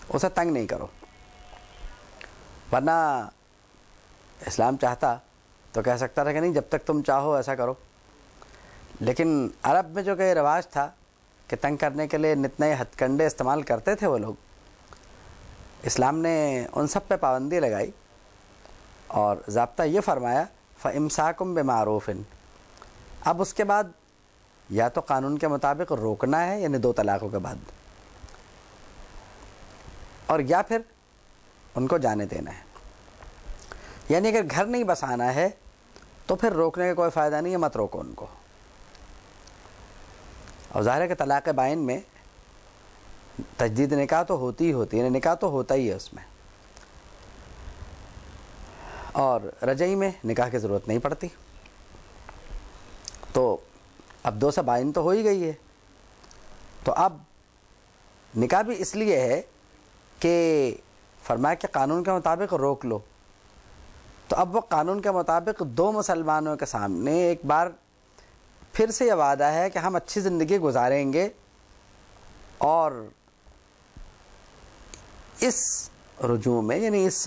اسے تنگ نہیں کرو، ورنہ اسلام چاہتا تو کہہ سکتا تھا کہ نہیں جب تک تم چاہو ایسا کرو، لیکن عرب میں جو کہ رواج تھا کہ تنگ کرنے کے لیے نت نئے ہتھ کنڈے استعمال کرتے تھے وہ لوگ، اسلام نے ان سب پہ پابندی لگائی اور ضابطہ یہ فرمایا فَإِمْسَاكُمْ بِمَعْرُوفٍ۔ اب اس کے بعد یا تو قانون کے مطابق روکنا ہے، یعنی 2 طلاقوں کے بعد، اور یا پھر ان کو جانے دینا ہے۔ یعنی اگر گھر نہیں بسانا ہے تو پھر روکنے کا کوئی فائدہ نہیں ہے، مت روکو ان کو۔ اور ظاہر ہے کہ طلاق بائن میں تجدید نکاح تو ہوتی ہی ہوتی ہے، نکاح تو ہوتا ہی ہے اس میں، اور رجعی میں نکاح کی ضرورت نہیں پڑتی۔ تو اب 2 سے بائن تو ہو ہی گئی ہے، تو اب نکاح بھی اس لیے ہے کہ فرمایا کہ قانون کے مطابق روک لو، تو اب وہ قانون کے مطابق 2 مسلمانوں کے سامنے ایک بار پھر سے یہ وعدہ ہے کہ ہم اچھی زندگی گزاریں گے، اور اس رجوع میں یعنی اس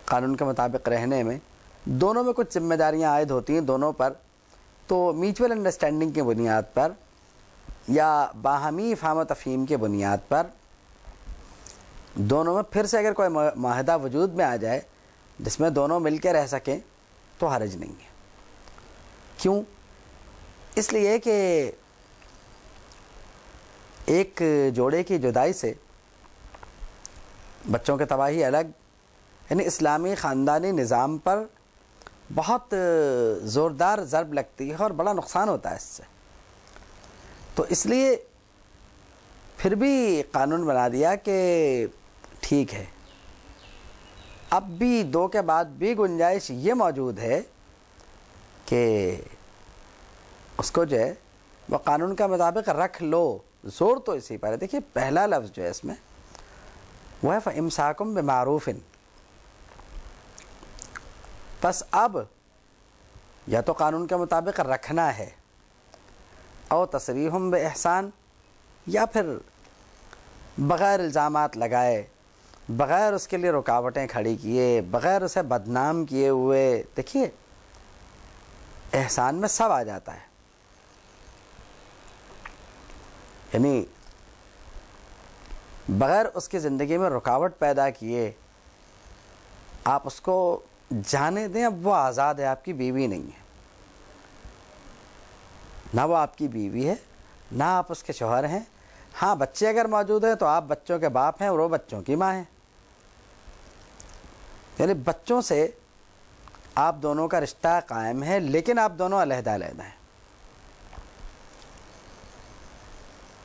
قانون کے مطابق رہنے میں دونوں میں کچھ ذمہ داریاں عائد ہوتی ہیں دونوں پر، تو میوچول انڈرسٹینڈنگ کی بنیاد پر یا باہمی فہم و تفہیم کی بنیاد پر دونوں میں پھر سے اگر کوئی معاہدہ وجود میں آ جائے جس میں دونوں مل کے رہ سکیں تو حرج نہیں ہے۔ کیوں؟ اس لیے کہ ایک جوڑے کی جدائی سے بچوں کی تباہی الگ، یعنی اسلامی خاندانی نظام پر بہت زوردار ضرب لگتی ہے اور بڑا نقصان ہوتا ہے اس سے، تو اس لیے پھر بھی قانون بنا دیا کہ ٹھیک ہے، اب بھی 2 کے بعد بھی گنجائش یہ موجود ہے کہ اس کو جو ہے وہ قانون کے مطابق رکھ لو، زور تو اسی پر ہے۔ دیکھیے پہلا لفظ جو ہے اس میں وہ ہے فَإِمْسَاكُمْ بِمَعْرُوفٍ، بس اب یا تو قانون کے مطابق رکھنا ہے، او تسریحٌ بِإِحْسَان، یا پھر بغیر الزامات لگائے، بغیر اس کے لیے رکاوٹیں کھڑی کیے، بغیر اسے بدنام کیے ہوئے۔ دیکھیے احسان میں سب آ جاتا ہے، یعنی بغیر اس کی زندگی میں رکاوٹ پیدا کیے آپ اس کو جانے دیں، اب وہ آزاد ہے، آپ کی بیوی نہیں ہے، نہ وہ آپ کی بیوی ہے نہ آپ اس کے شوہر ہیں۔ ہاں بچے اگر موجود ہیں تو آپ بچوں کے باپ ہیں اور وہ بچوں کی ماں ہیں، یعنی بچوں سے آپ دونوں کا رشتہ قائم ہے، لیکن آپ دونوں علیحدہ علیحدہ ہیں۔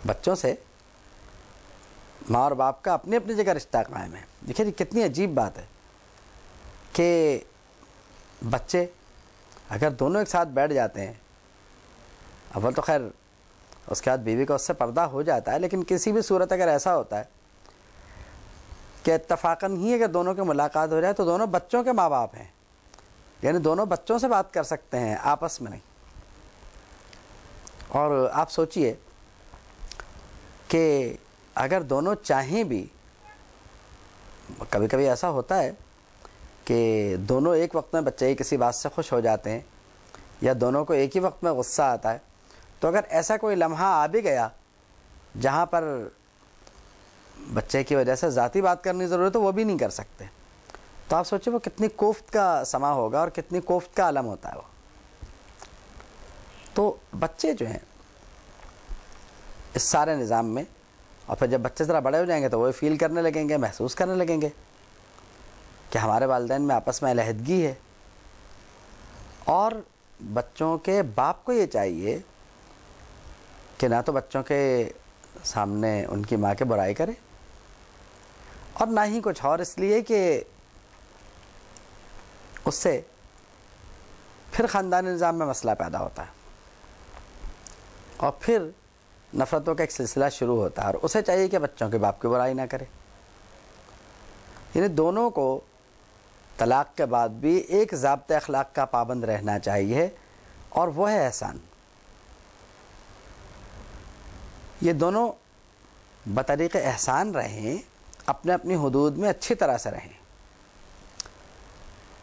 بچوں سے ماں اور باپ کا اپنی اپنی جگہ رشتہ قائم ہے۔ دیکھیے جی کتنی عجیب بات ہے کہ بچے اگر دونوں ایک ساتھ بیٹھ جاتے ہیں، اول تو خیر اس کے بعد بیوی کا اس سے پردہ ہو جاتا ہے، لیکن کسی بھی صورت اگر ایسا ہوتا ہے کہ اتفاقاً ہی اگر دونوں کی ملاقات ہو جائے تو دونوں بچوں کے ماں باپ ہیں، یعنی دونوں بچوں سے بات کر سکتے ہیں، آپس میں نہیں۔ اور آپ سوچئے کہ اگر دونوں چاہیں بھی، کبھی کبھی ایسا ہوتا ہے کہ دونوں ایک وقت میں بچے کسی بات سے خوش ہو جاتے ہیں یا دونوں کو ایک ہی وقت میں غصہ آتا ہے، تو اگر ایسا کوئی لمحہ آ بھی گیا جہاں پر بچے کی وجہ سے ذاتی بات کرنی ضرورت ہے وہ بھی نہیں کر سکتے، تو آپ سوچیں وہ کتنی کوفت کا سما ہوگا اور کتنی کوفت کا عالم ہوتا ہے وہ۔ تو بچے جو ہیں اس سارے نظام میں، اور پھر جب بچے ذرا بڑے ہو جائیں گے تو وہ فیل کرنے لگیں گے، محسوس کرنے لگیں گے کہ ہمارے والدین میں آپس میں علیحدگی ہے، اور بچوں کے باپ کو یہ چاہیے کہ نہ تو بچوں کے سامنے ان کی ماں کی برائی کرے اور نہ ہی کچھ اور، اس لیے کہ اس سے پھر خاندانی نظام میں مسئلہ پیدا ہوتا ہے اور پھر نفرتوں کا ایک سلسلہ شروع ہوتا ہے، اور اسے چاہیے کہ بچوں کے باپ کی برائی نہ کرے۔ یعنی دونوں کو طلاق کے بعد بھی ایک ضابطۂ اخلاق کا پابند رہنا چاہیے، اور وہ ہے احسان۔ یہ دونوں بطریق احسان رہیں، اپنے اپنی حدود میں اچھی طرح سے رہیں،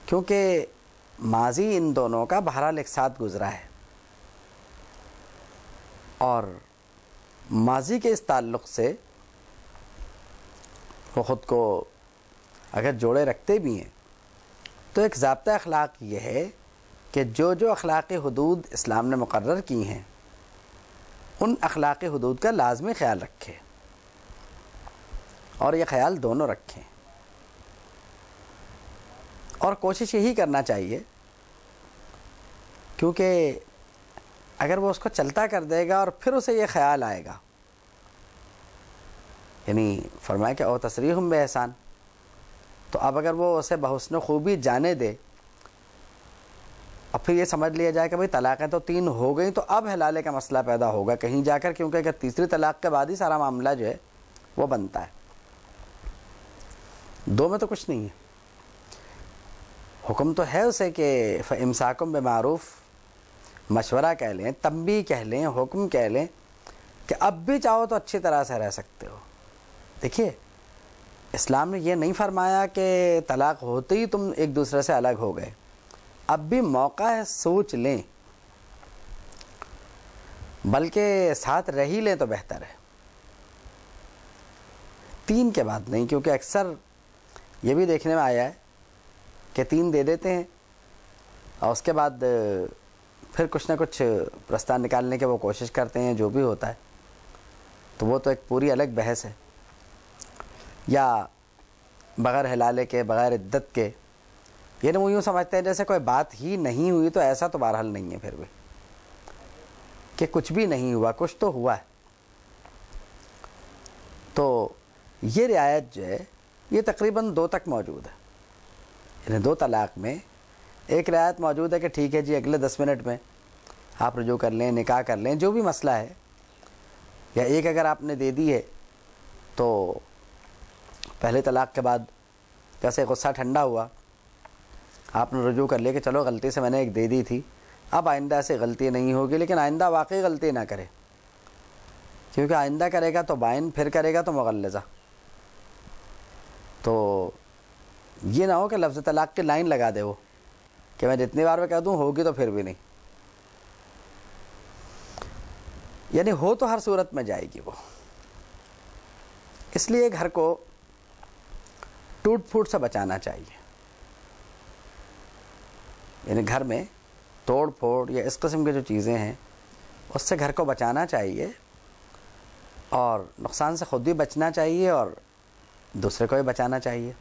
کیونکہ ماضی ان دونوں کا بہرحال ایک ساتھ گزرا ہے، اور ماضی کے اس تعلق سے وہ خود کو اگر جوڑے رکھتے بھی ہیں تو ایک ضابطہ اخلاق یہ ہے کہ جو جو اخلاقی حدود اسلام نے مقرر کی ہیں ان اخلاقی حدود کا لازمی خیال رکھے، اور یہ خیال دونوں رکھیں، اور کوشش یہی کرنا چاہیے، کیونکہ اگر وہ اس کو چلتا کر دے گا اور پھر اسے یہ خیال آئے گا، یعنی فرمایا کہ او تصریحم بِإِحسان، تو اب اگر وہ اسے بحسن خوبی جانے دے اور پھر یہ سمجھ لیا جائے کہ بھئی طلاقیں تو 3 ہو گئیں تو اب حلالے کا مسئلہ پیدا ہوگا کہیں جا کر، کیونکہ اگر تیسری طلاق کے بعد ہی سارا معاملہ جو ہے وہ بنتا ہے، 2 میں تو کچھ نہیں ہے، حکم تو ہے اسے کہ فَإِمْسَاكُمْ بِمَعْرُوف، مشورہ کہہ لیں، تنبیہ کہہ لیں، حکم کہہ لیں کہ اب بھی چاہو تو اچھی طرح سے رہ سکتے ہو۔ دیکھیے اسلام نے یہ نہیں فرمایا کہ طلاق ہوتے ہی تم ایک دوسرے سے الگ ہو گئے، اب بھی موقع ہے سوچ لیں، بلکہ ساتھ رہ ہی لیں تو بہتر ہے، 3 کے بعد نہیں، کیونکہ اکثر یہ بھی دیکھنے میں آیا ہے کہ 3 دے دیتے ہیں اور اس کے بعد پھر کچھ نہ کچھ رستہ نکالنے کے وہ کوشش کرتے ہیں، جو بھی ہوتا ہے تو وہ تو ایک پوری الگ بحث ہے، یا بغیر حلالے کے، بغیر عدت کے، یعنی وہ یوں سمجھتے ہیں جیسے کوئی بات ہی نہیں ہوئی، تو ایسا تو بہرحال نہیں ہے پھر بھی کہ کچھ بھی نہیں ہوا، کچھ تو ہوا ہے۔ تو یہ رعایت جو ہے یہ تقریباً 2 تک موجود ہے، یعنی 2 طلاق میں ایک رعایت موجود ہے کہ ٹھیک ہے جی اگلے 10 منٹ میں آپ رجوع کر لیں، نکاح کر لیں، جو بھی مسئلہ ہے، یا ایک اگر آپ نے دے دی ہے تو پہلے طلاق کے بعد جیسے غصہ ٹھنڈا ہوا، آپ نے رجوع کر لیا کہ چلو غلطی سے میں نے ایک دے دی تھی، اب آئندہ ایسے غلطی نہیں ہوگی، لیکن آئندہ واقعی غلطی نہ کرے، کیونکہ آئندہ کرے گا تو بائن، پھر کرے گا تو مغلظہ، تو یہ نہ ہو کہ لفظ طلاق کی لائن لگا دے وہ کہ میں جتنی بار میں کہہ دوں ہوگی تو پھر بھی نہیں، یعنی ہو تو ہر صورت میں جائے گی وہ، اس لیے گھر کو ٹوٹ پھوٹ سے بچانا چاہیے، یعنی گھر میں توڑ پھوڑ یا اس قسم کی جو چیزیں ہیں اس سے گھر کو بچانا چاہیے، اور نقصان سے خود بھی بچنا چاہیے اور دوسرے کو بھی بچانا چاہیے۔